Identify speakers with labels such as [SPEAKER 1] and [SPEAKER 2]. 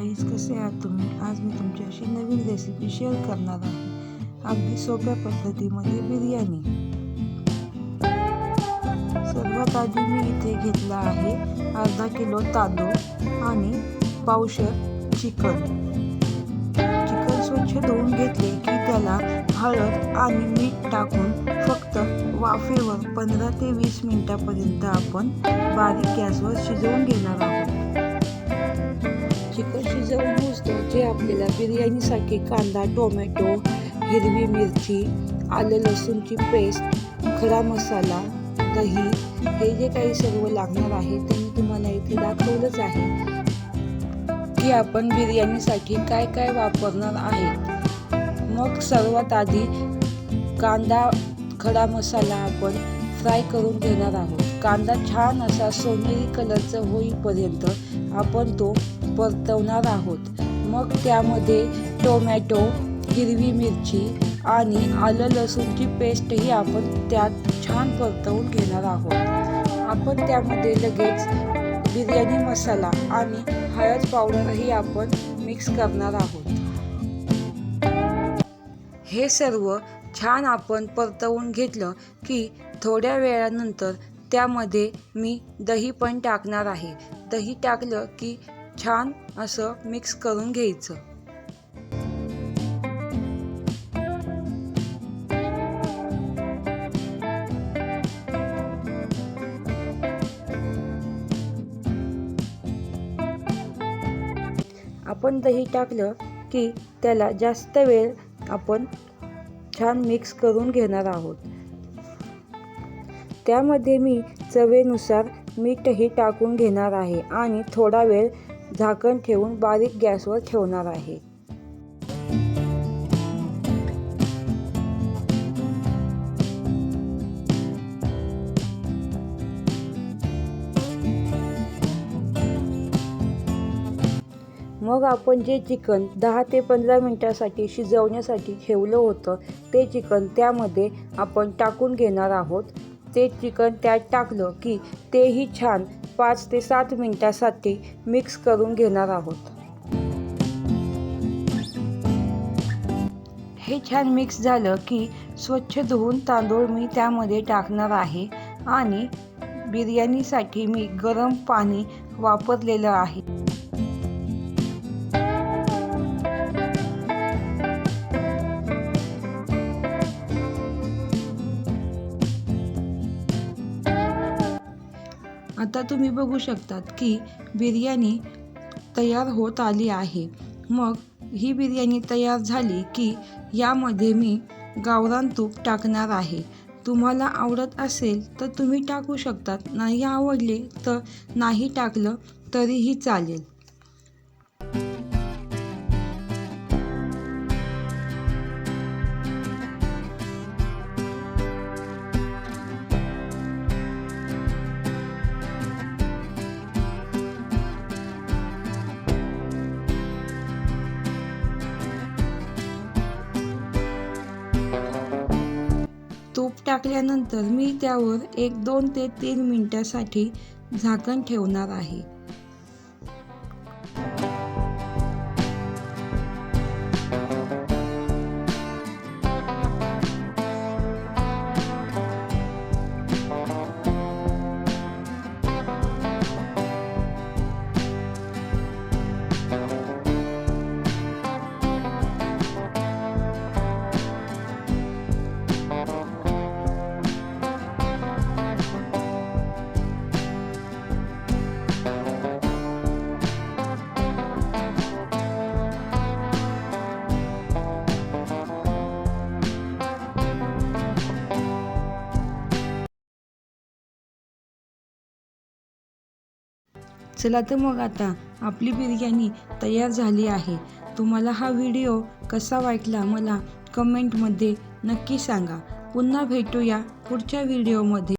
[SPEAKER 1] Guys, कसे आहात तुम्ही? आज मी तुमच्याशी नवीन रेसिपी शेअर करणार आहे. अगदी सोप्या पद्धतीमध्ये बिर्याणी. सर्वात आधी मी इथे घेतला आहे अर्धा किलो तांदूळ आणि पावशेर चिकन. चिकन स्वच्छ धुवून घेतले की त्याला हळद आणि मीठ टाकून फक्त वाफेवर 15 ते 20 मिनिटांपर्यंत आपण बारीक गॅसवर शिजवून घेणार आहोत. चिकन शिजवून होतं जे आपल्याला बिर्याणीसाठी कांदा, टोमॅटो, हिरवी मिरची, आलं लसूणची पेस्ट, खडा मसाला, दही हे जे काही सर्व लागणार आहे ते मी तुम्हाला इथे दाखवलंच आहे की आपण बिर्याणीसाठी काय काय वापरणार आहे. मग सर्वात आधी कांदा, खडा मसाला आपण फ्राय करून घेणार आहोत. कांदा छान असा सोनेरी कलरचा होईपर्यंत आपण तो परतवणार आहोत. मग त्यामध्ये टोमॅटो, हिरवी मिरची आणि आलं लसूणची पेस्टही आपण त्यात छान परतवून घेणार आहोत. आपण त्यामध्ये लगेच बिर्याणी मसाला आणि हळद पावडरही आपण मिक्स करणार आहोत. हे सर्व छान आपण परतवून घेतलं की थोड्या वेळानंतर त्यामध्ये मी दही पण टाकणार आहे. दही टाकलं की छान असं मिक्स करून घ्यायचं. आपण दही टाकलं की त्याला जास्त वेळ आपण छान मिक्स करून घेणार आहोत. त्यामध्ये मी चवीनुसार मीठही टाकून घेणार आहे आणि थोडा वेळ झाकण ठेवून बारीक गॅसवर ठेवणार आहे. मग आपण जे चिकन 10 ते 15 मिनिटांसाठी शिजवण्यासाठी ठेवलं होतं ते चिकन त्यामध्ये आपण टाकून घेणार आहोत. ते चिकन त्यात टाकलं की तेही छान 5 ते 7 मिनिटांसाठी मिक्स करून घेणार आहोत. हे छान मिक्स झालं की स्वच्छ धुवून तांदूळ मी त्यामध्ये टाकणार आहे आणि बिर्याणीसाठी मी गरम पाणी वापरलेलं आहे. आता तुम्ही बघू शकतात की बिर्याणी तयार होत आली आहे. मग ही बिर्याणी तयार झाली की यामध्ये मी गावरान तूप टाकणार आहे. तुम्हाला आवडत असेल तर तुम्ही टाकू शकतात, नाही आवडले तर नाही टाकलं तरीही चालेल. तूप टाकल्यानंतर मी त्यावर 1-2 ते 3 मिनिटांसाठी झाकण ठेवणार आहे. चला तर मग आता आपली बिर्याणी तयार झाली आहे. तुम्हाला हा व्हिडिओ कसा वाटला मला कमेंटमध्ये नक्की सांगा. पुन्हा भेटूया पुढच्या व्हिडिओमध्ये.